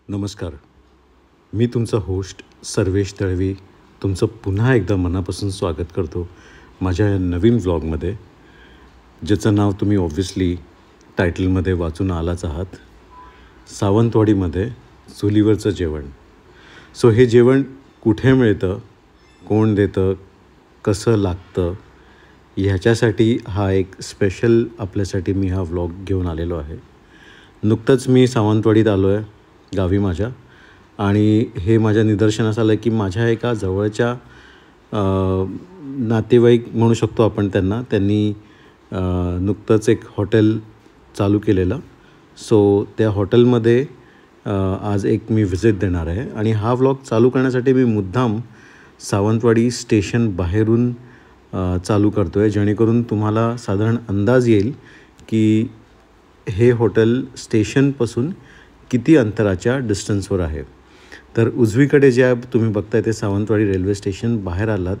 नमस्कार. मी तुमचा होस्ट सर्वेश दळवी तुमचं पुन्हा एकदा मनापासून स्वागत करतो माझ्या या नवीन व्लॉगमध्ये, ज्याचं नाव तुम्ही ऑब्व्हियसली टायटलमध्ये वाचून आलाच आहात. सावंतवाडीमध्ये चुलीवरचं जेवण. सो हे जेवण कुठे मिळतं, कोण देतं, कसं लागतं, ह्याच्यासाठी हा एक स्पेशल आपल्यासाठी मी हा व्लॉग घेऊन आलेलो आहे. नुकतंच मी सावंतवाडीत आलो आहे गावी माझ्या, आणि हे माझ्या निदर्शनास आलं की माझ्या एका जवळच्या नातेवाईक म्हणू शकतो आपण त्यांनी नुकतंच एक हॉटेल चालू केलेलं. सो त्या हॉटेलमध्ये आज एक मी व्हिजिट देणार आहे, आणि हा व्लॉग चालू करण्यासाठी मी मुद्दाम सावंतवाडी स्टेशन बाहेरून चालू करतो आहे, जेणेकरून तुम्हाला साधारण अंदाज येईल की हे हॉटेल स्टेशनपासून किती अंतराच्या डिस्टन्सवर आहे. तर उजवीकडे जे तुम्ही बघताय ते सावंतवाडी रेल्वे स्टेशन. बाहेर आलात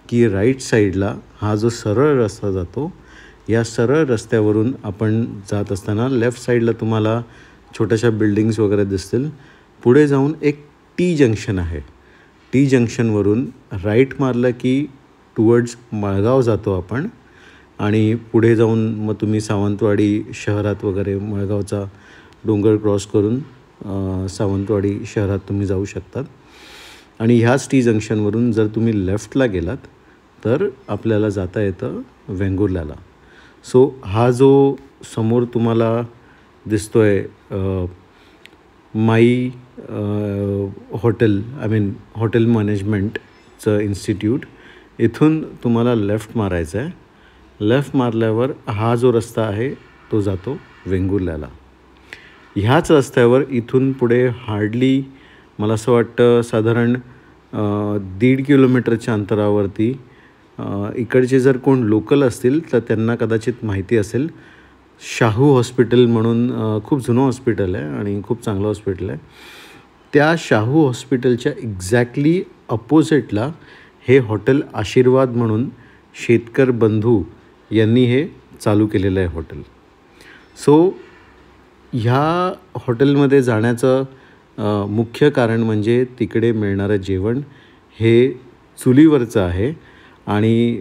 की राईट साईडला हा जो सरळ रस्ता जातो, या सरळ रस्त्यावरून आपण जात असताना लेफ्ट साईडला तुम्हाला छोट्याशा बिल्डिंग्स वगैरे दिसतील. पुढे जाऊन एक टी जंक्शन आहे. टी जंक्शनवरून राईट मारलं की टुवर्ड्स मळगाव जातो आपण, आणि पुढे जाऊन मग तुम्ही सावंतवाडी शहरात वगैरे मळगावचा डोंगर क्रॉस करून सावंतवाडी शहरात तुम्ही जाऊ शकतात. आणि ह्याच टी जंक्शनवरून जर तुम्ही लेफ्टला गेलात तर आपल्याला जाता येतं वेंगुर्ल्याला. सो हा जो समोर तुम्हाला दिसतो आहे माई हॉटेल हॉटेल मॅनेजमेंटचं इन्स्टिट्यूट, इथून तुम्हाला लेफ्ट मारायचं आहे. लेफ्ट मारल्यावर हा जो रस्ता आहे तो जातो वेंगुर्ल्याला. ह्याच रस्त्यावर इथून पुढे हार्डली मला असं वाटतं साधारण 1.5 किलोमीटरच्या अंतरावरती इकडचे जर कोण लोकल असतील तर त्यांना कदाचित माहिती असेल, शाहू हॉस्पिटल म्हणून खूप जुनं हॉस्पिटल आहे आणि खूप चांगलं हॉस्पिटल आहे. त्या शाहू हॉस्पिटलच्या एक्झॅक्टली अपोजिटला हे हॉटेल आशीर्वाद म्हणून शेतकर बंधू यांनी हे चालू केलेलं आहे हॉटेल. सो ह्या हॉटेलमध्ये जाण्याचं मुख्य कारण म्हणजे तिकडे मिळणारं जेवण हे चुलीवरचं आहे. आणि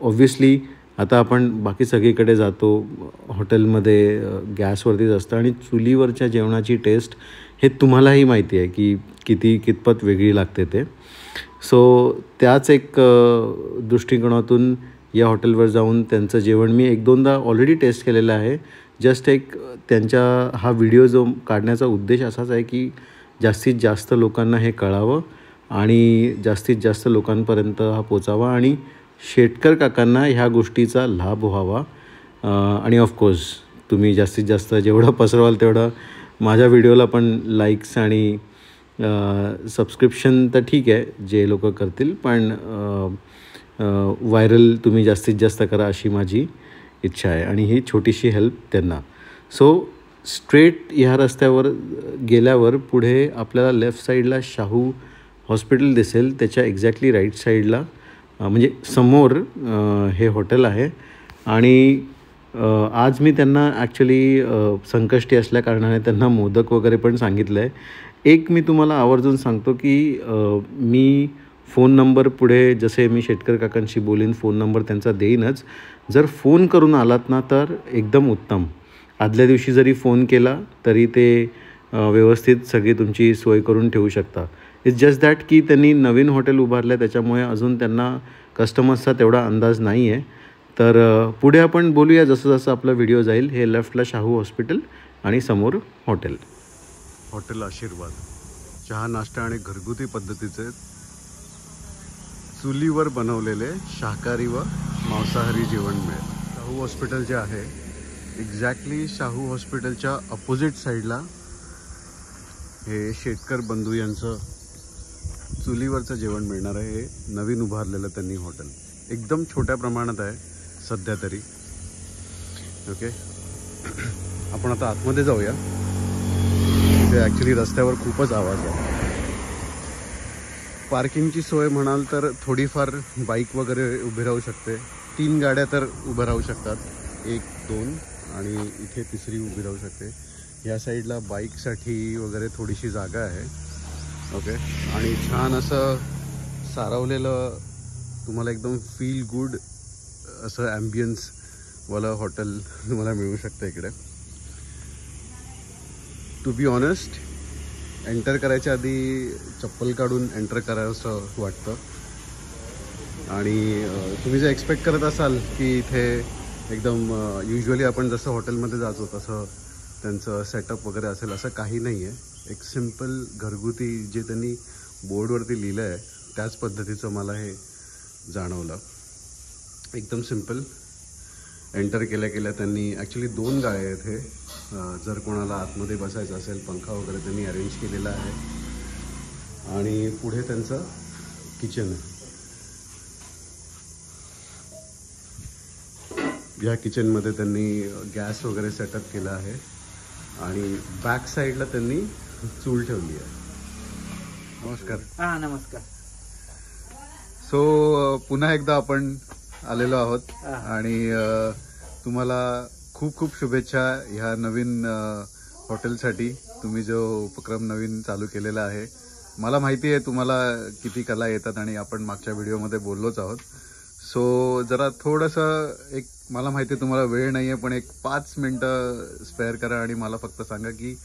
ऑब्व्हियसली आता आपण बाकी सगळीकडे जातो हॉटेलमध्ये गॅसवरतीच असतं, आणि चुलीवरच्या जेवणाची टेस्ट हे तुम्हालाही माहिती आहे की कितपत वेगळी लागते ते. सो त्याच एक दृष्टिकोनातून या हॉटेलवर जाऊन त्यांचं जेवण मी 1-2दा ऑलरेडी टेस्ट केलेलं आहे. जस्ट एक त्यांच्या हा व्हिडिओ जो काढण्याचा उद्देश असाच आहे की जास्तीत जास्त लोकांना हे कळावं आणि जास्तीत जास्त लोकांपर्यंत हा पोचावा, आणि शेतकर काकांना ह्या गोष्टीचा लाभ व्हावा. आणि ऑफकोर्स तुम्ही जास्तीत जास्त जेवढं पसरवाल तेवढं माझ्या व्हिडिओला पण लाईक्स आणि सबस्क्रिप्शन तर ठीक आहे जे लोक करतील, पण व्हायरल तुम्ही जास्तीत जास्त करा अशी माझी इच्छा आहे, आणि ही छोटीशी हेल्प त्यांना. सो स्ट्रेट ह्या रस्त्यावर गेल्यावर पुढे आपल्याला लेफ्ट साईडला शाहू हॉस्पिटल दिसेल. त्याच्या एक्झॅक्टली राईट साईडला म्हणजे समोर हे हॉटेल आहे. आणि आज मी त्यांना ॲक्च्युली संकष्टी असल्याकारणाने त्यांना मोदक वगैरे पण सांगितलं आहे. एक मी तुम्हाला आवर्जून सांगतो की मी फोन नंबर पुढे जसे मी शेतकर काकांशी बोलीन फोन नंबर त्यांचा देईनच. जर फोन करून आलात ना तर एकदम उत्तम. आदल्या दिवशी जरी फोन केला तरी ते व्यवस्थित सगळी तुमची सोय करून ठेवू शकता. इट्स जस्ट दॅट की त्यांनी नवीन हॉटेल उभारलं आहे, त्याच्यामुळे अजून त्यांना कस्टमर्सचा तेवढा अंदाज नाही आहे. तर पुढे आपण बोलूया जसं जसं आपला व्हिडिओ जाईल. हे लेफ्टला शाहू हॉस्पिटल आणि समोर हॉटेल आशीर्वाद. चहा नाश्ता आणि घरगुती पद्धतीचे चुलीवर बनवलेले शाकाहारी व मांसाहारी जेवण मिळेल. शाहू हॉस्पिटल जे आहे एक्झॅक्टली शाहू हॉस्पिटलच्या अपोजिट साईडला हे शेतकर बंधू यांचं चुलीवरचं जेवण मिळणार आहे. हे नवीन उभारलेलं त्यांनी हॉटेल एकदम छोट्या प्रमाणात आहे सध्या तरी. ओके, आपण आता आतमध्ये जाऊया. इथे ॲक्च्युली रस्त्यावर खूपच आवाज आहे. पार्किंगची सोय म्हणाल तर थोडीफार बाईक वगैरे उभी राहू शकते. 3 गाड्या तर उभं राहू शकतात, 1, 2 आणि इथे तिसरी उभी राहू शकते. या साईडला बाईकसाठी वगैरे थोडीशी जागा आहे. ओके. आणि छान असं सारवलेलं तुम्हाला एकदम फील गुड असं ॲम्बियन्सवालं हॉटेल तुम्हाला मिळू शकतं इकडे. टू बी ऑनेस्ट, एंटर करायच्या आधी चप्पल काढून एंटर करावंसं वाटतं. आणि तुम्ही जर एक्सपेक्ट करत असाल की इथे एकदम युजली आपण जसं हॉटेलमध्ये जातो तसं त्यांचं सेटअप वगैरे असेल, असं काही नाही आहे. एक सिम्पल घरगुती जे त्यांनी बोर्डवरती लिहिलं आहे त्याच पद्धतीचं मला हे जाणवलं. एकदम सिम्पल. एंटर केल्या केल्या त्यांनी ॲक्च्युली 2 गाळे आहेत हे. जर कोणाला आतमध्ये बसायचं असेल, पंखा वगैरे त्यांनी अरेंज केलेला आहे. आणि पुढे त्यांचं किचन आहे. या किचनमध्ये त्यांनी गॅस वगैरे सेटअप केला आहे. आणि बॅक साईडला त्यांनी चूल ठेवली आहे. नमस्कार. हां नमस्कार. सो पुन्हा एकदा आपण आलेलो आहोत आणि तुम्हाला खूप खूप शुभेच्छा ह्या नवीन हॉटेलसाठी. तुम्ही जो उपक्रम नवीन चालू केलेला आहे, मला माहिती आहे तुम्हाला किती कला येतात आणि आपण मागच्या व्हिडिओमध्ये बोललोच आहोत. सो जरा थोडंसं एक, मला माहिती आहे तुम्हाला वेळ नाही आहे, पण एक 5 मिनटं स्पेअर करा आणि मला फक्त सांगा की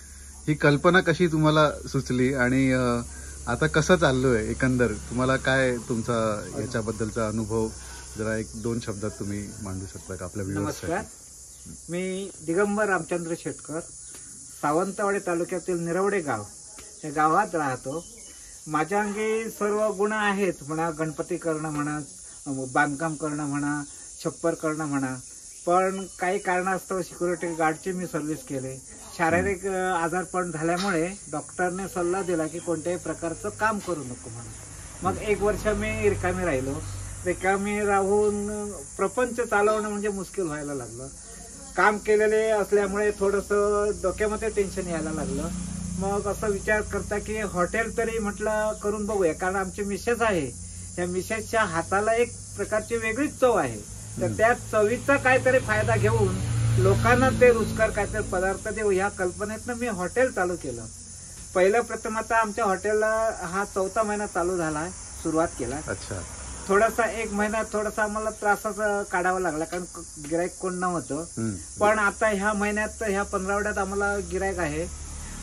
ही कल्पना कशी तुम्हाला सुचली आणि आता कसं चाललो आहे एकंदर. तुम्हाला काय तुमचा याच्याबद्दलचा अनुभव जरा 1-2 शब्दात तुम्ही मांडू शकता का आपल्या व्ह्यूअर्ससाठी? नमस्कार. मी दिगंबर रामचंद्र शेटकर, सावंतवाडी तालुक्यातील निरवडे गाव या गावात राहतो. माझ्या अंगी सर्व गुण आहेत म्हणा. गणपती करणं म्हणा, बांधकाम करणं म्हणा, छप्पर करणं म्हणा. पण काही कारणास्तव सिक्युरिटी गार्डची मी सर्व्हिस केले. शारीरिक आजारपण झाल्यामुळे डॉक्टरने सल्ला दिला की कोणत्याही प्रकारचं काम करू नको म्हणून. मग 1 वर्ष मी रिकामी राहिलो. रिकामी राहून प्रपंच चालवणं म्हणजे मुश्किल व्हायला लागलं. काम केलेले असल्यामुळे थोडंसं डोक्यामध्ये टेन्शन यायला लागलं. मग असं विचार करता की हॉटेल तरी म्हटलं करून बघूया, कारण आमची मिसेस आहे. त्या मिसेसच्या हाताला एक प्रकारची वेगळीच चव आहे. तर त्या चवीचा काहीतरी फायदा घेऊन लोकांना ते रुचकर काहीतरी पदार्थ देऊ ह्या कल्पनेतनं मी हॉटेल चालू केलं. पहिलं प्रथम आता आमच्या हॉटेलला हा 4था महिना चालू झाला, सुरुवात केला. अच्छा. थोडासा 1 महिना थोडासा आम्हाला त्रासाचा काढावा लागला, कारण गिराईक कोण नव्हतं. पण आता ह्या महिन्यात, ह्या 15 आम्हाला गिराईक आहे.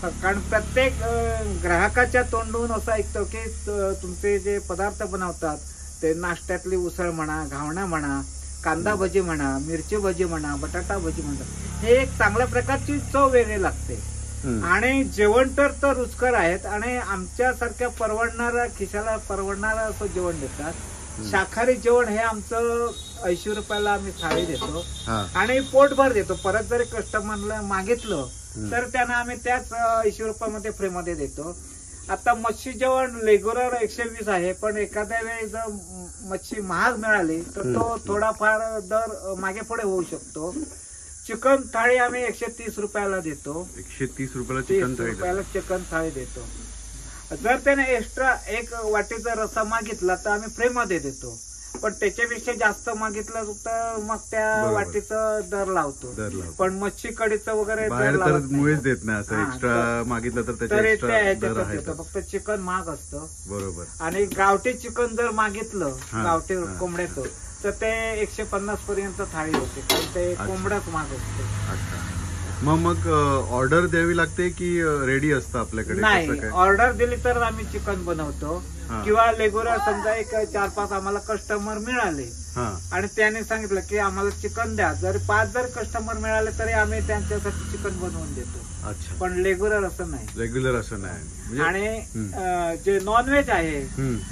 कारण प्रत्येक ग्राहकाच्या तोंडून असं ऐकतो की तुमचे जे पदार्थ बनवतात ते नाश्त्यातली उसळ म्हणा, घावणा म्हणा, कांदा भजी म्हणा, मिरची भजी म्हणा, बटाटा भजी म्हणा, हे एक चांगल्या प्रकारची चव वेगळी लागते. आणि जेवण तर रुचकर आहेत आणि आमच्यासारख्या परवडणारा, खिशाला परवडणारं असं जेवण देतात. शाकाहारी जेवण हे आमचं 80 रुपयाला आम्ही थाळी देतो आणि पोटभर देतो. परत जरी कस्टमरला मागितलं तर त्यांना आम्ही त्याच 80 रुपयामध्ये फ्रीमध्ये देतो. आता मच्छी जेवण रेग्युलर 120 आहे, पण एखाद्या वेळी जर मच्छी महाग मिळाली तर तो थोडाफार दर मागे पुढे होऊ शकतो. चिकन थाळी आम्ही 130 रुपयाला देतो. 130 रुपयाला चिकन थाळी देतो. जर त्याने एक्स्ट्रा 1 वाटीचा रस्सा मागितला तर आम्ही फ्रीमध्ये देतो. पण त्याच्यापेक्षा जास्त मागितलं तर मग त्या वाटीचं दर लावतो. पण मच्छी कढीचं वगैरे मुळेच देत नाही. असं एक्स्ट्रा मागितलं तर फक्त चिकन महाग असतं. बरोबर. आणि गावठी चिकन जर मागितलं, गावठी कोंबड्याचं, तर ते 150 पर्यंत थाळी होते, कारण ते कोंबडाच महाग असतो. मग ऑर्डर द्यावी लागते की रेडी असतं आपल्याकडे? नाही, ऑर्डर दिली तर आम्ही चिकन बनवतो. किंवा रेग्युलर समजा 4-5 आम्हाला कस्टमर मिळाले आणि त्याने सांगितलं की आम्हाला चिकन द्या, जर 5 कस्टमर मिळाले तरी आम्ही त्यांच्यासाठी चिकन बनवून देतो. पण रेग्युलर असं नाही. आणि जे नॉनव्हेज आहे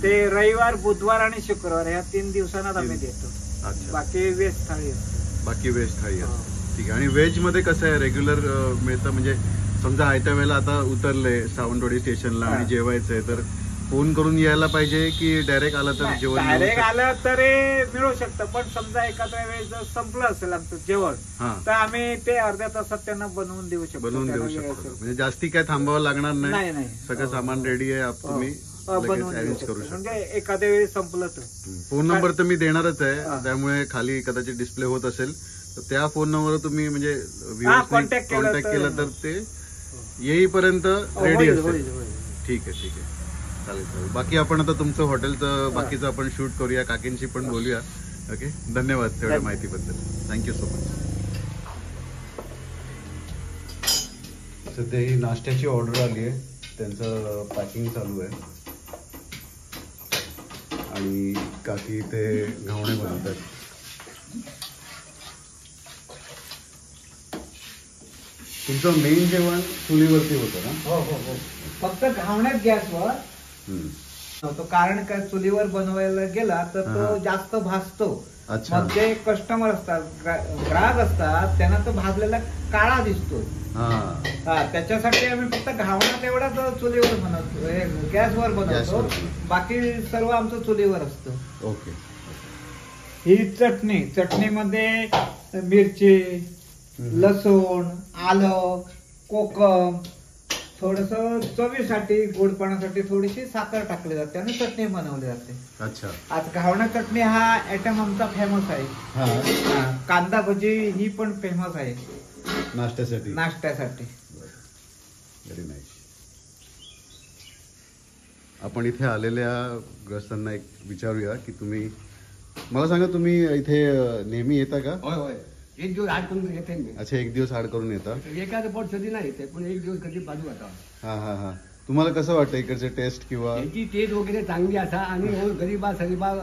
ते रविवार, बुधवार आणि शुक्रवार ह्या 3 दिवसांनाच आम्ही देतो. बाकी व्हेज थाळी असते. ठीक आहे. आणि व्हेज मध्ये कसं आहे, रेग्युलर मिळतं म्हणजे समजा आयत्या वेळेला आता उतरले सावंतवाडी स्टेशनला आणि जेवायचंय तर फोन करून यायला पाहिजे की डायरेक्ट आलं तर जेवण? डायरेक्ट आलं तरी मिळू शकतं, पण समजा एखाद्या वेळेस जर संपलं असेल आमचं जेवण तर आम्ही ते अर्ध्या तासात त्यांना बनवून देऊ शकतो. म्हणजे जास्ती काय थांबावं लागणार नाही. सगळं सामान रेडी आहे, तुम्ही अरेंज करू शकता. म्हणजे एखाद्या वेळी संपलं तर. फोन नंबर तर मी देणारच आहे, त्यामुळे खाली कदाचित डिस्प्ले होत असेल तर त्या फोन नंबर तुम्ही म्हणजे कॉन्टॅक्ट केलं तर ते येईपर्यंत रेडी होईल, असेल. होईल, होईल. ठीक आहे ठीक आहे, चालेल चालेल. बाकी आपण आता तुमचं हॉटेलचं बाकीचं आपण शूट करूया, काकींशी पण बोलूया. ओके, धन्यवाद तेवढ्या माहितीबद्दल. Thank you so much. सध्या ही नाश्त्याची ऑर्डर आली आहे, त्यांचं पॅकिंग चालू आहे आणि काकी ते घावणे बनवतात. तुमचं मेन जेवण चुलीवरती होतं ना? हो हो हो, फक्त घावण्यात गॅसवर हम्म. तो, कारण काय चुलीवर बनवायला गेला तर तो हा. जास्त भाजतो. अच्छा. मग जे कस्टमर असतात, ग्राहक असतात, त्यांना तो भाजलेला काळा दिसतो. हा, हा, त्याच्यासाठी आम्ही फक्त घावणा तेवढाच चुलीवर बनवतो, गॅसवर बनवतो. गॅसवर. बाकी सर्व आमचं चुलीवर असतं. ओके. ही चटणीमध्ये मिरची, लसूण, आलं, कोकम, थोडस चवीसाठी, गोडपणासाठी थोडीशी साखर टाकली जाते आणि चटणी बनवली जाते. अच्छा. आज घावणा चटणी हा आयटम आमचा फेमस आहे. हा, हा, कांदा भजी ही पण फेमस आहे नाश्त्यासाठी. नाश्त्यासाठी. Very nice. आपण इथे आलेल्या ग्रस्तांना एक विचारूया की तुम्ही मला सांगा, तुम्ही इथे नेहमी येता का? होय होय, एक दिवस आड करून येते मी. अच्छा, एक दिवस आड करून येता. एखादं पोट कधी नाही येते, पण एक दिवस कधी बाजू आता हा हा हा. तुम्हाला कसं वाटतं इकडचे टेस्ट किंवा? याची टेस्ट वगैरे चांगली असा आणि हो गरीबा सरीबा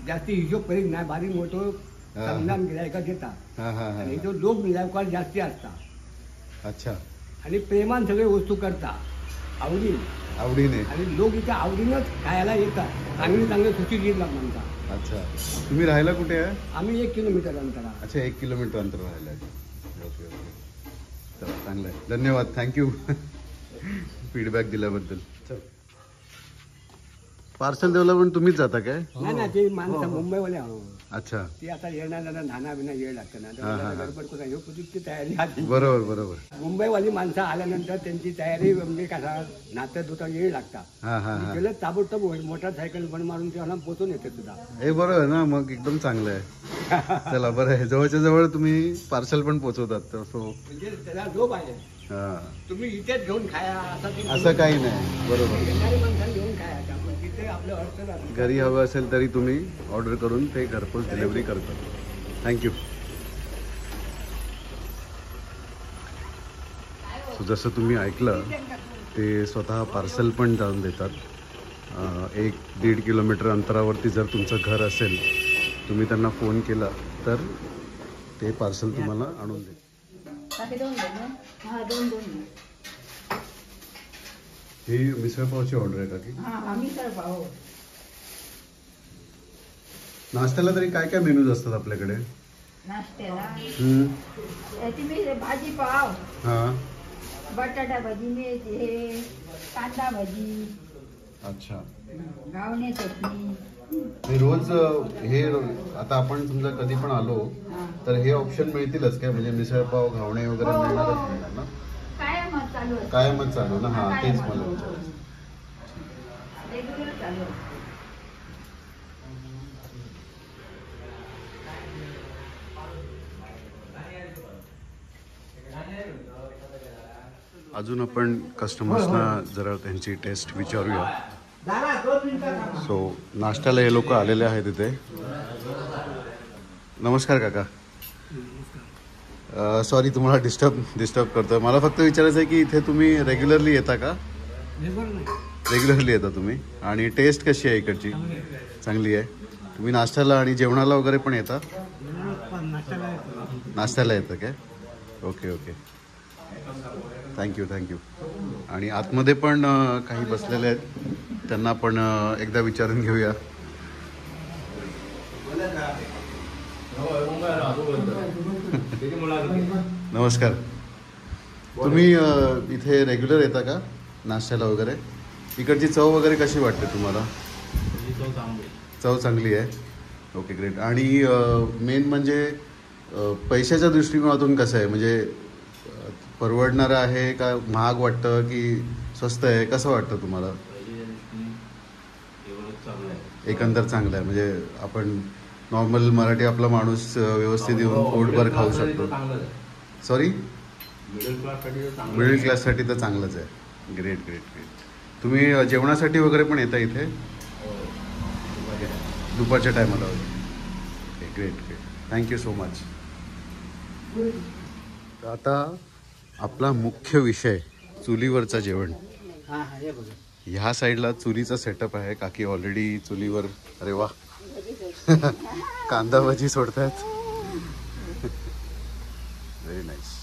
जास्ती हिशोब करीत नाही, बारीक मोठं चांगला गिरायका देता. हा हा हा. आणि तो लोक गिरायकाला जास्ती असता अच्छा. आणि प्रेमान सगळे वस्तू करता, आवडी आवडीने. आणि लोक इथे आवडीनंच खायला येतात. चांगले सुशी गीर म्हणता. अच्छा, तुम्ही राहायला कुठे आहे? आम्ही 1 किलोमीटर अंतरा. अच्छा, 1 किलोमीटर अंतर राहिलं आहे. ओके ओके, चला चांगलं आहे, धन्यवाद, थँक्यू फीडबॅक दिल्याबद्दल. चल, पार्सल डेव्हलपमेंट तुम्हीच जाता काय? नाही ना, ते माणसं मुंबईवाले आहो. अच्छा. ते आता येणार नाना बिना येळ लागतं ना, हा, हा, हा. गडबड करून ह्यो कुठची तयारी आधी. बरोबर बरोबर. मुंबईवाली माणसं आल्यानंतर त्यांची तयारी म्हणजे कसा नातं दुता येळ लागता. हा हा हा. गेलं ताबडतोब मोटरसायकल पण मारून तेव्हा पोहोचून येते सुद्धा. हे बरं आहे ना, मग एकदम चांगलं आहे. चला, बरं आहे, जवळच्या जवळ तुम्ही पार्सल पण पोहोचवतात. तर सो म्हणजे त्याला लोभ आहे, हा, तुम्ही इथेच घेऊन खाया असं काही नाही. बरोबर. येणारी माणसाला घेऊन खाया, पण तिथे आपलं अडचण असते. घरी हवं असेल तरी तुम्ही ऑर्डर करून ते घरपोच डिलिव्हरी करतात. थँक्यू. सो जसं तुम्ही ऐकलं, ते स्वतः पार्सल पण जाऊन देतात. 1-1.5 किलोमीटर अंतरावरती जर तुमचं घर असेल, तुम्ही त्यांना फोन केला तर ते पार्सल तुम्हाला आणून देतात. ही मिसळपावची ऑर्डर आहे का की? नाश्त्याला तरी काय काय मेनूज असतात आपल्याकडे? नाश्त्याला हम्म. याची मी भाजी पाव, हा. बटाटा भाजी, मेथी, कांदा भाजी, अच्छा. घावणे चटणी. हे रोज हे आता आपण समजा कधी पण आलो तर हे ऑप्शन मिळतीलच काय? म्हणजे मिसळपाव, घावणे वगैरे हो, हो. मिळणारच मिळणार ना? कायमच चालू असतं. कायमच चालू ना? हा, तेच कायमच. मला विचारायचं. रेग्युलर चालू असतं. अजून आपण कस्टमर्सना जरा त्यांची टेस्ट विचारूया. सो नाश्त्याला हे लोक आलेले आहेत इथे. नमस्कार काका. सॉरी तुम्हाला डिस्टर्ब करतोय. मला फक्त विचारायचं आहे की इथे तुम्ही रेग्युलरली येता का? रेग्युलरली येता तुम्ही. आणि टेस्ट कशी आहे इकडची? चांगली आहे. तुम्ही नाश्त्याला आणि जेवणाला वगैरे पण येता? नाश्त्याला येतं काय? Okay okay, thank you. आणि आतमध्ये पण काही बसलेले आहेत, त्यांना आपण एकदा विचारून घेऊया. नमस्कार. तुम्ही इथे रेग्युलर येता का नाश्त्याला वगैरे? इकडची चव वगैरे कशी वाटते तुम्हाला? चव चांगली आहे. Okay, great. आणि मेन म्हणजे पैशाच्या दृष्टिकोनातून कसं आहे? म्हणजे परवडणारं आहे का? महाग वाटतं की स्वस्त आहे? कसं वाटतं तुम्हाला? एकंदर चांगलं आहे. म्हणजे आपण नॉर्मल मराठी आपला माणूस व्यवस्थित येऊन पोटभर खाऊ शकतो. सॉरी, मिडल क्लाससाठी तर चांगलंच आहे. Great great great. तुम्ही जेवणासाठी वगैरे पण येता इथे दुपारच्या टायमाला वगैरे? Great great. Thank you so much. तर आता आपला मुख्य विषय चुलीवरचं जेवण. हा हा हे बघा. ह्या साईडला चुलीचा सेटअप आहे. काकी ऑलरेडी चुलीवर, अरे वा, कांदा भाजी सोडतायत. Very nice.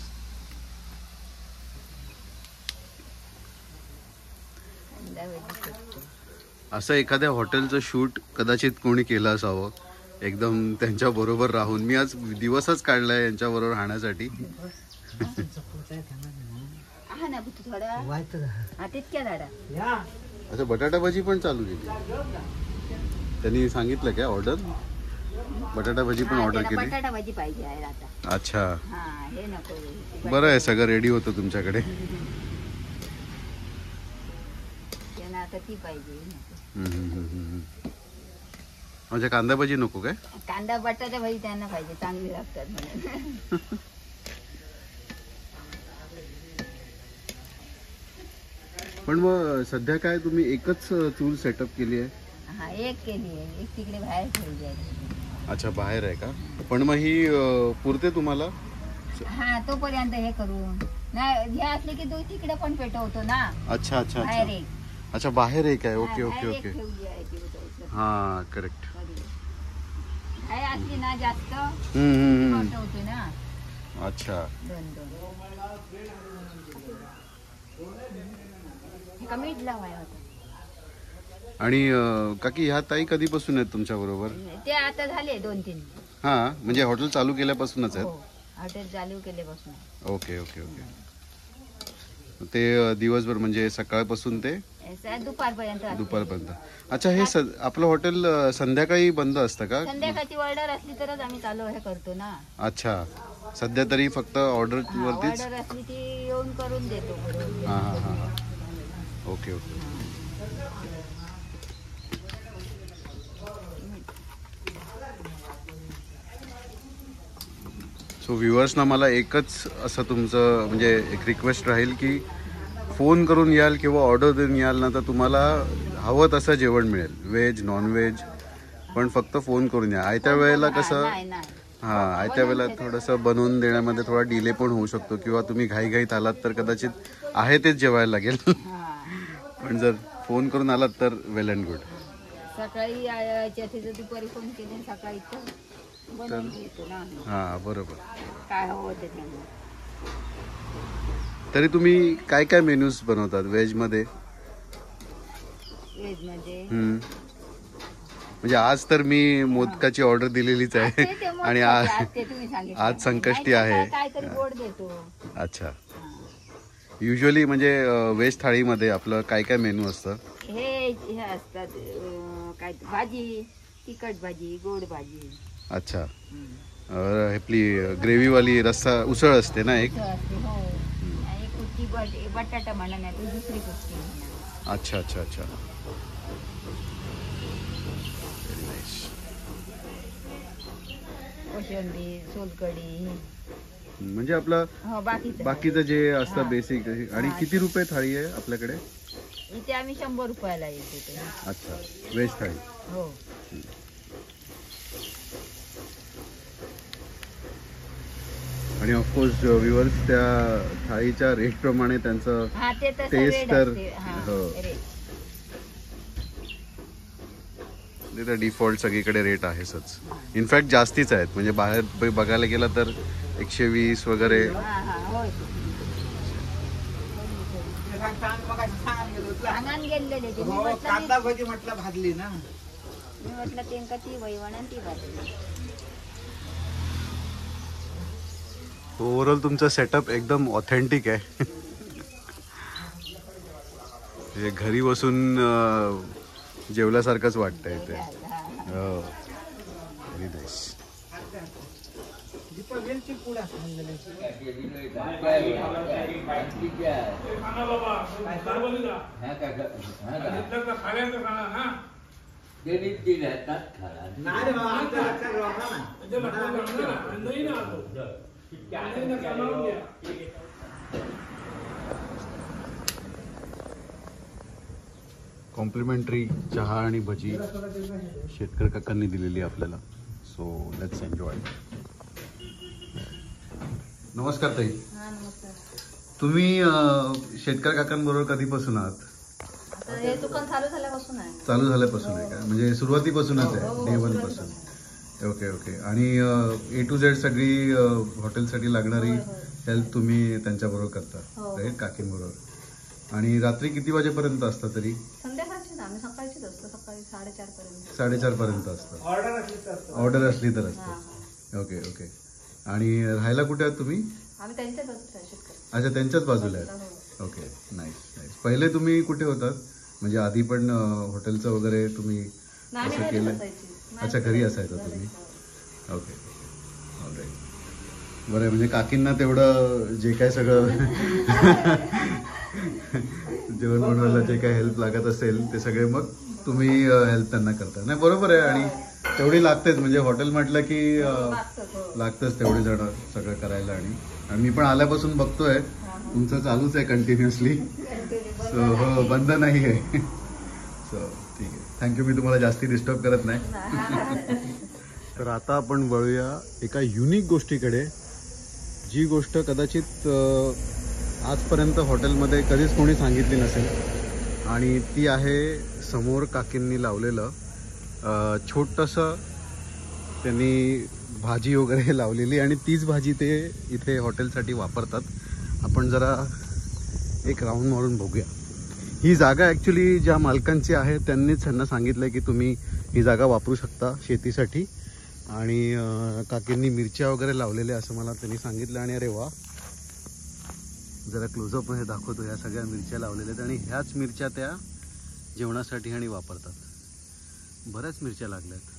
असं एखाद्या हॉटेलचं शूट कदाचित कोणी केलं असावं, एकदम त्यांच्या बरोबर राहून. मी आज दिवसच काढलाय यांच्या बरोबर राहण्यासाठी. अच्छा, बटाटा भाजी पण चालू केली त्यांनी, सांगितलं काय ऑर्डर? बटाटा भाजी पण ऑर्डर केली. बटाटा भाजी पाहिजे आहे आता. अच्छा, हे नको. बरं आहे, सगळं रेडी होतं तुमच्याकडे. त्यांना आता ती पाहिजे. म्हणजे कांदा भाजी नको काय? कांदा बटाटा भाजी त्यांना पाहिजे, चांगली लागतात म्हणून. पण मग सध्या काय तुम्ही एकच चूल सेटअप केली आहे? हा, एक केली आहे, एक तिकडे बाहेर ठेवली आहे. अच्छा, बाहेर आहे का? पण मग ही पुरते तुम्हाला? हा, तोपर्यंत हे करू नाही. हे असले की तू तिकडे पण पेटवतो ना. अच्छा अच्छा बाहेर अच्छा. एक. अच्छा, बाहेर एक आहे. ओके ओके बाहेर ओके. एक ठेवली आहे ती उठवायचं. हा, करेक्ट. हे असली ना जास्त पेटवतो ना. अच्छा, दोन दोन मीठ लावाय होतं. आणि काकी ह्या ताई कधीपासून आहेत तुमच्या बरोबर? ते आता झाले 2-3. हा, म्हणजे हॉटेल चालू केल्यापासूनच आहेत? हॉटेल चालू केल्यापासून. Okay okay okay. ते दिवसभर म्हणजे सकाळपासून ते दुपारपर्यंत. दुपारपर्यंत. अच्छा, हे आपलं हॉटेल संध्याकाळी बंद असतं का? संध्याकाळची ऑर्डर असली तरच आम्ही चालू हे करतो ना. अच्छा, सध्या तरी फक्त ऑर्डर वरतीच? ऑर्डर असली ती येऊन करून देतो. हा हा हा. Okay okay. सो व्ह्युअर्सना मला एकच असं तुमचं म्हणजे एक रिक्वेस्ट राहील की फोन करून याल किंवा ऑर्डर देऊन याल ना, तर तुम्हाला हवं तसं जेवण मिळेल, व्हेज नॉन व्हेज. पण फक्त फोन करून या. आयत्या वेळेला कसं, हां, आयत्या वेळेला थोडंसं बनवून देण्यामध्ये थोडा डिले पण होऊ शकतो, किंवा तुम्ही घाईघाईत आलात तर कदाचित आहे तेच जेवायला लागेल. पण जर फोन करून आलात तर वेल अँड गुड. सकाळी दुपारी फोन केले, सकाळी हां, बरोबर. काय हवं ते. तरी तुम्ही काय काय मेन्यूज बनवतात व्हेज मध्ये? व्हेज मध्ये म्हणजे आज तर मी मोदकाची ऑर्डर दिलेलीच आहे, आणि आज संकष्टी आहे. काहीतरी गोड देतो. अच्छा, युजली म्हणजे व्हेज थाळीमध्ये आपलं काय काय मेनू असतं? हे असतात काय, भाजी, तिखट भाजी, गोड भाजी. अच्छा, आपली ग्रेव्हीवाली रस्सा उसळ असते ना एक? एक कुट्टी बटाटा म्हणा, नाही तर दुसरी कुट्टी म्हणा. अच्छा अच्छा अच्छा. Very nice. कोशिंबीर, सोलकढी, म्हणजे आपलं बाकीचं जे असतं बेसिक. आणि किती रुपये थाळी आहे आपल्याकडे इथे? आम्ही 100 रुपयाला येते. अच्छा, व्हेज थाळी. हो. आणि ऑफकोर्स व्ह्युअर्स त्या थाळीच्या रेट प्रमाणे त्यांचं टेस्ट तर हो, डिफॉल्ट सगळीकडे रेट आहेच. इनफॅक्ट जास्तीच आहेत, म्हणजे बाहेर बघायला गेला तर 120 वगैरे. कांदा भाजी म्हटलं भाजली ना, मी म्हटलं त्यांका ती वैवण ती भाजली. ओव्हरऑल तुमचा सेटअप एकदम ऑथेंटिक आहे. घरी बसून जेवल्यासारखंच वाटतंय ते. हो, व्हेरी नाईस. कॉम्प्लिमेंटरी चहा आणि भजी शेटकर काकांनी दिलेली आपल्याला. So let's enjoy. नमस्कार ताई. तुम्ही शेटकर काकांबरोबर कधीपासून आहात? हे दुकान चालू झाल्यापासून आहे. चालू झाल्यापासून आहे का? म्हणजे सुरुवातीपासूनच आहे, डे 1 पासून. Okay okay. आणि A to Z सगळी हॉटेलसाठी लागणारी हेल्प तुम्ही त्यांच्याबरोबर करता, राईट? काकींबरोबर. आणि रात्री किती वाजेपर्यंत असता तरी? संध्याकाळची आम्ही सकाळचीच असतो, सकाळी 4:30 पर्यंत. 4:30 पर्यंत असतं. ऑर्डर असली तर असतं. Okay okay. आणि राहायला कुठे आहात तुम्ही? आम्ही त्यांच्याच बाजूला आहे, शेतकरी. अच्छा, त्यांच्याच बाजूला आहेत. Okay, nice nice. पहिले तुम्ही कुठे होतात? म्हणजे आधी पण हॉटेलचं वगैरे तुम्ही असं केलं? अच्छा, घरी असायचं तुम्ही. Okay, all right. बरं आहे. म्हणजे काकींना तेवढं जे काय सगळं जेवण बनवायला जे काय हेल्प लागत असेल ते सगळे मग तुम्ही हेल्प त्यांना करता. नाही, बरोबर आहे. आणि तेवढी लागतेच. म्हणजे हॉटेल म्हटलं की लागतंच तेवढे जण सगळं करायला. आणि मी पण आल्यापासून बघतोय तुमचं चालूच आहे कंटिन्युअसली. सो हो, बंद नाही आहे. सो ठीक आहे, थँक्यू. मी तुम्हाला जास्ती डिस्टर्ब करत नाही. तर आता आपण वळूया एका युनिक गोष्टीकडे, जी गोष्ट कदाचित आजपर्यंत हॉटेलमध्ये कधीच कोणी सांगितली नसेल. आणि ती आहे समोर काकींनी लावलेलं छोटंसं त्यांनी भाजी वगैरे लावलेली. आणि तीच भाजी ते इथे हॉटेलसाठी वापरतात. आपण जरा एक राऊंड मारून बघूया. ही जागा ॲक्च्युली ज्या मालकांची आहे त्यांनीच त्यांना सांगितलं की तुम्ही ही जागा वापरू शकता शेतीसाठी. आणि काकींनी मिरच्या वगैरे लावलेल्या असं मला त्यांनी सांगितलं. आणि अरे वा, जरा क्लोजअपमध्ये दाखवतो. ह्या सगळ्या मिरच्या लावलेल्या आहेत आणि ह्याच मिरच्या त्या जेवणासाठी आणि वापरतात. बऱ्याच मिरच्या लागल्यात.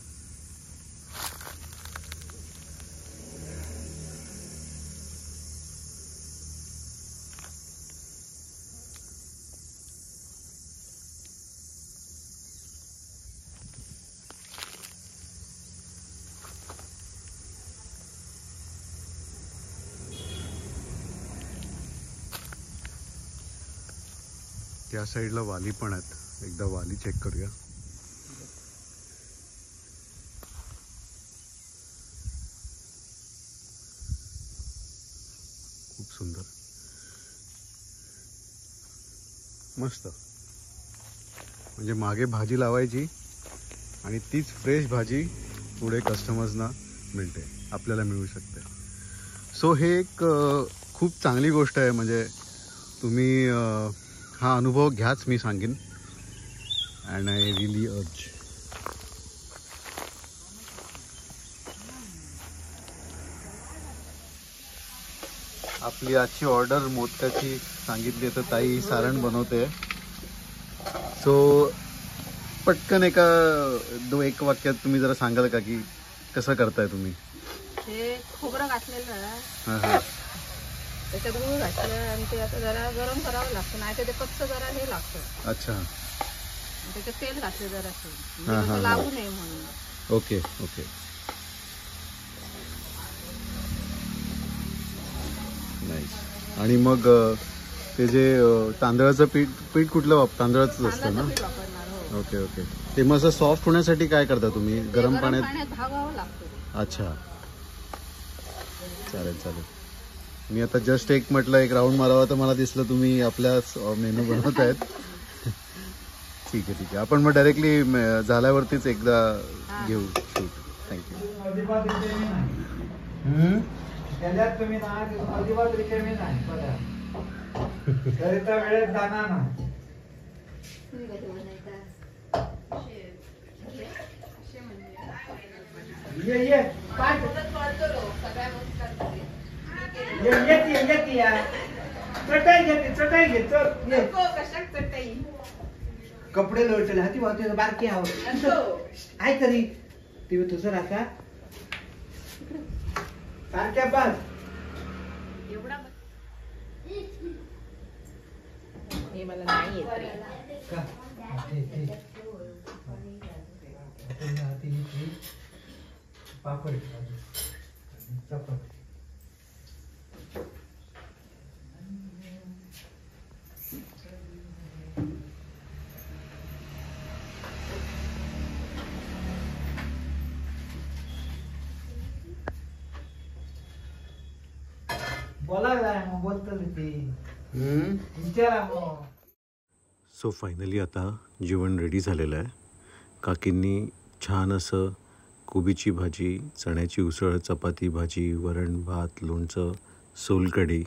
त्या साईडला वाली पण आहेत. एकदा वाली चेक करूया. खूप सुंदर, मस्त. म्हणजे मागे भाजी लावायची आणि तीच फ्रेश भाजी पुढे कस्टमर्सना मिळते, आपल्याला मिळू शकते. सो हे एक खूप चांगली गोष्ट आहे. म्हणजे तुम्ही हा अनुभव घ्याच, मी सांगेन. अँड आय रिली अर्ज. आपली आजची ऑर्डर मोदकाची सांगितली तर ताई सारण बनवते. सो पटकन एक वाक्यात तुम्ही जरा सांगाल का की कसं करताय तुम्ही? हे खोबरं घातलेलं आहे, हां हां. त्याच्यात गूळ घातलं आणि ते आता जरा गरम करावं लागतं, नाही तर ते कच्चं जरा हे लागतं. अच्छा. त्याच्यात तेल घातलं जरा हां, हां, लागू नये म्हणून. Okay okay. नाईस. आणि मग ते जे तांदळाचं पीठ कुठलं तांदळाचंच असतं ना? पीठ वापरणार. हो. Okay okay. ते मग असं सॉफ्ट होण्यासाठी काय करता तुम्ही? गरम पाण्यात भागावं लागतं. अच्छा, चालेल चालेल. मी आता जस्ट एक म्हटलं एक राऊंड मारावा तर मला दिसलं तुम्ही आपल्याच मेनू बनवत आहेत. ठीक आहे ठीक आहे. आपण मग डायरेक्टली झाल्यावरतीच एकदा घेऊ शूट. थँक्यू. त्याच्यात तुम्ही ना अजिबात रिकामी नाही बघा. करिता वेळेत जाणार ना. ये चटाई घे चटाई. कपडे लोटले हाती वाहते बारकी आहो आहे तरी ती तुझं राहता सारख्या बस. एवढा हे मला नाही येत पापड चपाती. बोलायला मग बोलतो ते विचारा मग. सो फायनली आता जेवण रेडी झालेलं आहे. काकींनी छान असं कोबीची भाजी, चण्याची उसळ, चपाती भाजी, वरण भात, लोणचं, सोलकढी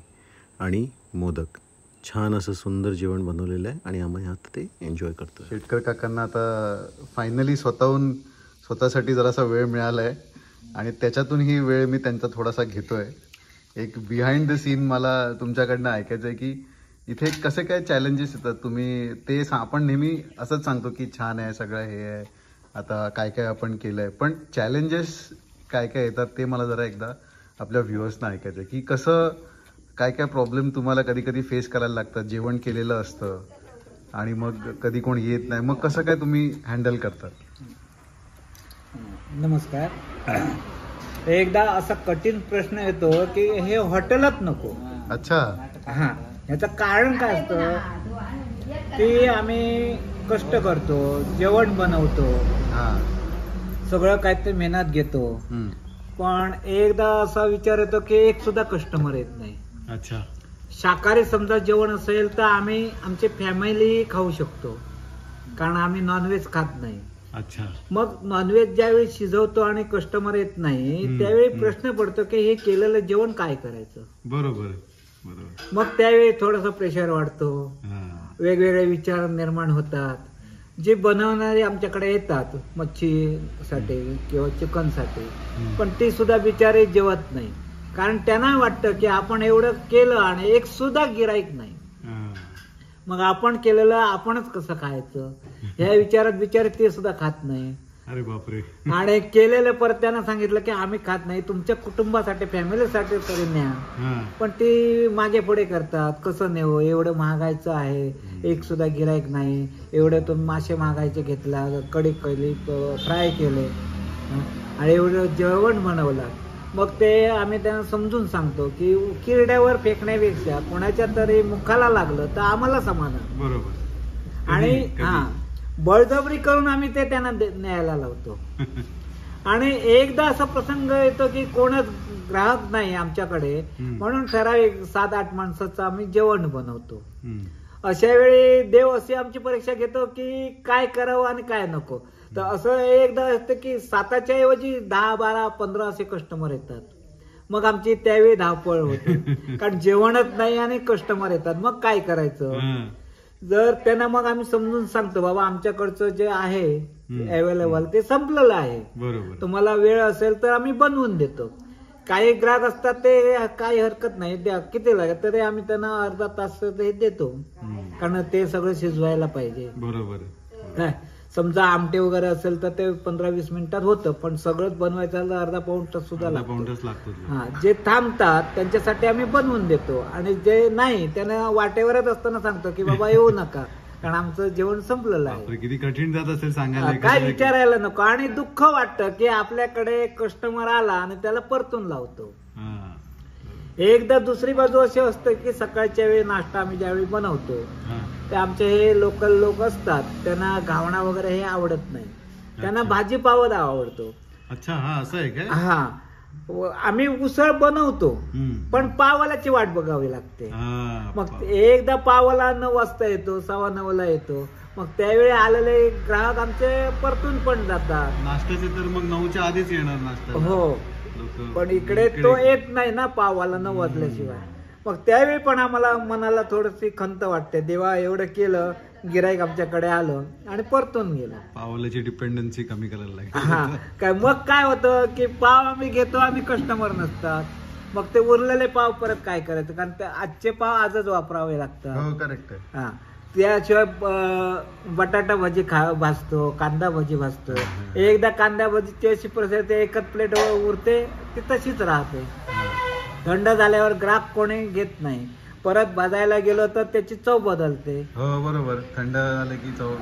आणि मोदक, छान असं सुंदर जेवण बनवलेलं आहे आणि आम्ही आता ते एन्जॉय करतो. शेटकर काकांना आता फायनली स्वतःसाठी जरासा वेळ मिळाला आहे आणि त्याच्यातून ही वेळ मी त्यांचा थोडासा घेतो आहे. एक बिहाइंड द सीन मला तुमच्याकडनं ऐकायचं आहे की इथे कसे काय चॅलेंजेस येतात. तुम्ही ते आपण नेहमी असंच सांगतो की छान आहे सगळं, हे आहे आता काय काय आपण केलं आहे, पण चॅलेंजेस काय काय येतात ते मला जरा एकदा आपल्या व्ह्युअर्सना ऐकायचं आहे की कसं काय काय प्रॉब्लेम तुम्हाला कधी कधी फेस करायला लागतात. जेवण केलेलं असतं आणि मग कधी कोण येत नाही, मग कसं काय तुम्ही हँडल करतात? नमस्कार. एकदा असा कठीण प्रश्न येतो की हे हॉटेलच नको. अच्छा. हा, याचं कारण काय असतं की आम्ही कष्ट करतो, जेवण बनवतो, सगळं काहीतरी मेहनत घेतो, पण एकदा असा विचार येतो की एक सुद्धा कस्टमर येत नाही. अच्छा. शाकाहारी समजा जेवण असेल तर आम्ही आमची फॅमिली खाऊ शकतो, कारण आम्ही नॉनव्हेज खात नाही. अच्छा. मग नॉनव्हेज ज्यावेळी शिजवतो आणि कस्टमर येत नाही त्यावेळी प्रश्न पडतो की हे केलेलं जेवण काय करायचं. बरोबर. मग त्यावेळी थोडंसं प्रेशर वाढतो, वेगवेगळे विचार निर्माण होतात. जे बनवणारे आमच्याकडे येतात मच्छीसाठी किंवा चिकनसाठी, पण ती सुद्धा बिचारे जेवत नाही, कारण त्यांना वाटतं की आपण एवढं केलं आणि एक सुद्धा गिराईक नाही, मग आपण केलेलं आपणच कसं खायचं ह्या विचारात बिचारे ते सुद्धा खात नाही. अरे बापरे. आणि केलेलं परत त्यांना सांगितलं की आम्ही खात नाही, तुमच्या कुटुंबासाठी फॅमिलीसाठी तरी न्या, पण ते मागे पुढे करतात. कसं नेऊ, एवढं महागायचं आहे, एक सुद्धा गिराईक नाही, एवढं तुम्ही मासे महागायचे घेतला, कढी केली, फ्राय केले आणि एवढं जेवण बनवलं. मग ते आम्ही त्यांना समजून सांगतो की किरड्यावर फेकण्यापेक्षा कोणाच्या तरी मुखाला लागलं तर आम्हाला समाधान. बरोबर. आणि बळजबरी करून आम्ही ते त्यांना न्यायला लावतो. आणि एकदा असा प्रसंग येतो की कोणच ग्राहक नाही आमच्याकडे, म्हणून ठराविक 7-8 माणसाचं आम्ही जेवण बनवतो. अशा वेळी देव अशी आमची परीक्षा घेतो की काय करावं आणि काय नको. तर असं एकदा असतं की 7च्या ऐवजी 10, 12, 15 असे कस्टमर येतात. मग आमची त्यावेळी धावपळ होते, कारण जेवणच नाही आणि कस्टमर येतात. मग काय करायचं. जर त्यांना मग आम्ही समजून सांगतो, बाबा आमच्याकडचं जे आहे अवेलेबल ते संपलेलं आहे, तुम्हाला वेळ असेल तर आम्ही बनवून देतो. काही ग्राहक असतात ते काही हरकत नाही, द्या किती लागत तरी आम्ही त्यांना अर्धा तास देतो, कारण ते सगळं शिजवायला पाहिजे. बरोबर. काय समजा आमटे वगैरे असेल तर ते 15-20 मिनिटात होतं, पण सगळंच बनवायचं अर्धा पाऊण तास सुद्धा लागतो. हा, जे थांबतात त्यांच्यासाठी आम्ही बनवून देतो आणि जे नाही त्यांना वाटेवरच असताना सांगतो की बाबा येऊ नका, कारण आमचं जेवण संपलेलं आहे. किती कठीण जात असेल सांगायला, काय विचारायला नको. आणि दुःख वाटतं की आपल्याकडे कस्टमर आला आणि त्याला परतून लावतो. एकदा दुसरी बाजू अशी असते की सकाळच्या वेळी नाश्ता आम्ही ज्यावेळी बनवतो ते आमचे हे लोकल लोक असतात, त्यांना घावणा वगैरे हे आवडत नाही, त्यांना भाजी पाव आवडतो. अच्छा. हा, असं आहे काय. हा, आम्ही उसळ बनवतो पण पावालाची वाट बघावी लागते. मग एकदा पावाला 9 वाजता येतो, 9:15 येतो, मग त्यावेळी आलेले ग्राहक आमचे परतून पण जातात. नाश्त्याचे तर मग 9च्या आधीच येणार नाश्ता. हो, पण इकडे तो येत नाही ना पावाला 9 वाजल्याशिवाय. मग त्यावेळी पण आम्हाला मनाला थोडीशी खंत वाटते, देवा एवढं केलं, गिराईक आमच्याकडे आलं आणि परतून गेलं. पावालाची डिपेंडन्सी कमी करायला लागली. हा, काय मग काय होतं की पाव आम्ही घेतो आणि कस्टमर नसतात, मग ते उरलेले पाव परत काय करायचं, कारण ते आजचे पाव आजच वापरावे लागतात. करेक्ट. हा, त्याशिवाय बटाटा भाजी भाजतो, कांदा भाजी भाजतो. एकदा कांदा भाजीची अशी परिस्थिती एकच प्लेट उरते ती तशीच राहते. थंड झाल्यावर ग्राहक कोणी घेत नाही, परत भाजायला गेलो तर त्याची चव बदलते. हो बरोबर, थंड झाले की चव.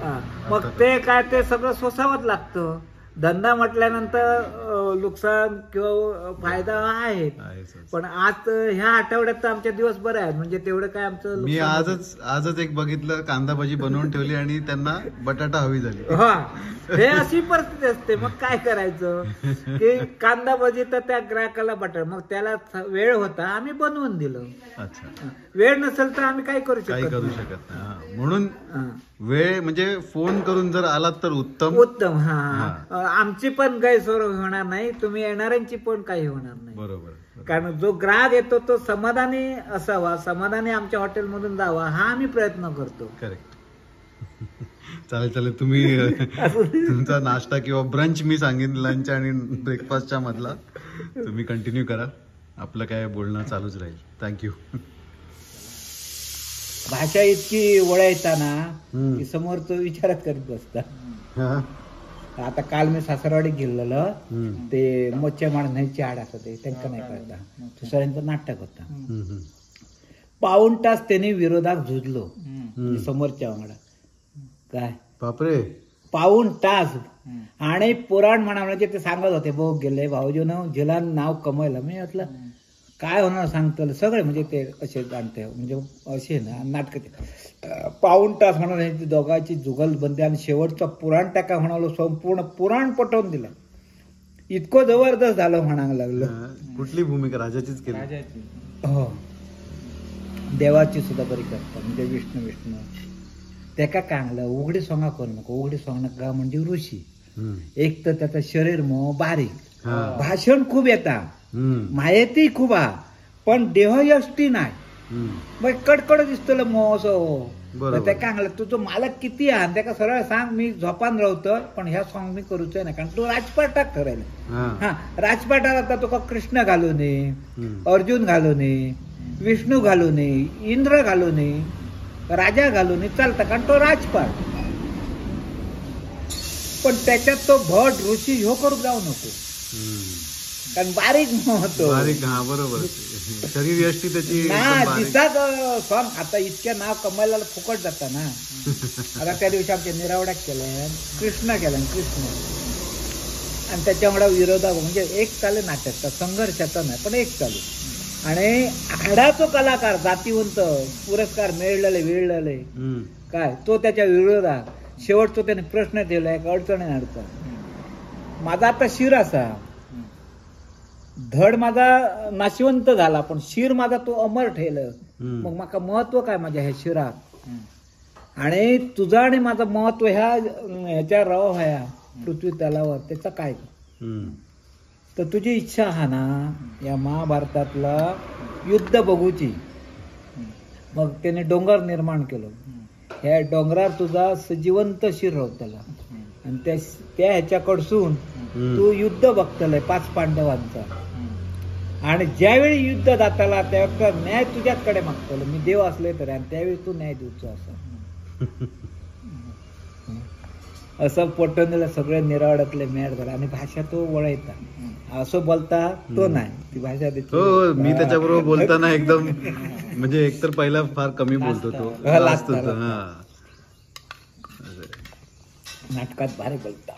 मग ते काय ते सगळं सोसावंच लागतं. धंदा म्हटल्यानंतर नुकसान किंवा फायदा आहे. पण आज ह्या आठवड्यात तर आमचे दिवस बरे आहेत, म्हणजे तेवढं काय आमचं मी आजच एक बघितलं, कांदा भाजी बनवून ठेवली आणि त्यांना बटाटा हवी झाली. हा, हे अशी परिस्थिती असते. मग काय करायचं की कांदा भाजी तर त्या ग्राहकाला बटाटा, मग त्याला वेळ होता आम्ही बनवून दिलं. अच्छा, वेळ नसेल तर आम्ही काय करू काही शकत करू शकत नाही. म्हणून वेळ म्हणजे फोन करून जर आलात तर उत्तम. उत्तम. हा, आमची पण गैरसोय होणार नाही, तुम्ही येणाऱ्यांची पण काही होणार नाही. बरोबर. कारण जो ग्राहक येतो तो समाधानी असावा, समाधानी आमच्या हॉटेलमधून जावा, हा आम्ही प्रयत्न करतो. करेक्ट. चालेल, तुम्ही तुमचा नाश्ता किंवा ब्रंच मी सांगेन, लंच आणि ब्रेकफास्टच्या मधला तुम्ही कंटिन्यू करा. आपलं काय बोलणं चालूच राहील. थँक्यू. भाषा इतकी वळायताना की समोरच विचारच करीत बसता. आता काल मी सासरवाडीत गेलेलो, ते मोचे माणसांची आड असत त्यांना नाही कळता, दुसऱ्यांचं नाटक होता. पाऊण तास त्यांनी विरोधात झुजलो समोरच्या वांगडा. काय बापरे, पाऊण तास. आणि पुराण म्हणजे ते सांगत होते, बघ गेले भाऊजीनं जिला नाव कमवलं. मी म्हटलं काय होणार सांगतो सगळे, म्हणजे ते असे जाणते, म्हणजे असे ना नाटक. पाऊण तास होणार दोघांची जुगलबंदी आणि शेवटचं पुराण टाका म्हणालो, संपूर्ण पुराण पटवून दिलं. इतकं जबरदस्त झालं म्हणायला लागलं. कुठली भूमिका राजाचीच केली? हो, देवाची सुद्धा बरी करतात, म्हणजे विष्णू ते का कांगलं. उघडी सोंगा करू नको. उघडी सोंगा म्हणजे ऋषी. एक तर त्याचं शरीर बारीक, भाषण खूप येतात, माहिती खूप आहे, पण देहयष्टी नाही. मग कडकड दिसतो असं. त्या कांगलं तुझं मालक किती आहे त्याका सरळ सांग, मी झोपान राहतो, पण ह्या सॉंग मी करूच नाही, कारण तू राजपाटात ठरायला. हा, राजपाटात आता तुका कृष्ण घालू नये, अर्जुन घालू नये, विष्णू घालू नये, इंद्र घालू नये, राजा घालून चालतं, कारण तो राजपाट. पण त्याच्यात तो भट ऋषी ह्यो करू जाऊ नको, कारण बारीक होतो. बरोबर, शरीर यष्टी त्याची दिसाच सॉंग. आता इतक्या नाव कमायला फुकट जाता ना. आता त्या दिवशी आमच्या निरावड्यात केलं, कृष्ण केलं, कृष्ण. आणि त्याच्यामुळे विरोधा म्हणजे एक चालू नाटक, संघर्षाचा नाही पण एक चालू. आणि आडाचो कलाकार जातीवंत पुरस्कार मिळलेले काय, तो त्याच्या विरोधात शेवटचा त्याने प्रश्न ठेवला, एक अडचणी अडचण. माझा आता शिर असा, धड माझा नाशिवंत झाला, पण शिर माझा तो अमर ठेवलं. मग माका महत्व काय माझ्या ह्या शिरात, आणि तुझा आणि माझं महत्व ह्याच्या रव ह्या पृथ्वी तलावर त्याचा काय. तर तुझी इच्छा हा ना या महाभारतातला युद्ध बघूची. मग त्याने डोंगर निर्माण केलं, ह्या डोंगरावर तुझा सजीवंत शिर राहतला, आणि त्या ह्याच्याकडसून तू युद्ध बघतलंय 5 पांडवांचा. आणि ज्यावेळी युद्ध जाताला त्यावेळी न्याय तुझ्याकडे मागतलो, मी देव असले तरी, आणि त्यावेळी तू न्याय देऊचा असं पटवून सगळे निरावड्यातले मेळ झाले. आणि भाषा तो वळायचा, असं बोलता तो नाही, ती भाषा त्याची. हो, मी त्याच्याबरोबर बोलताना एकदम म्हणजे एकतर पहिला फार कमी बोलतो तो, नाटकात भारी बोलता.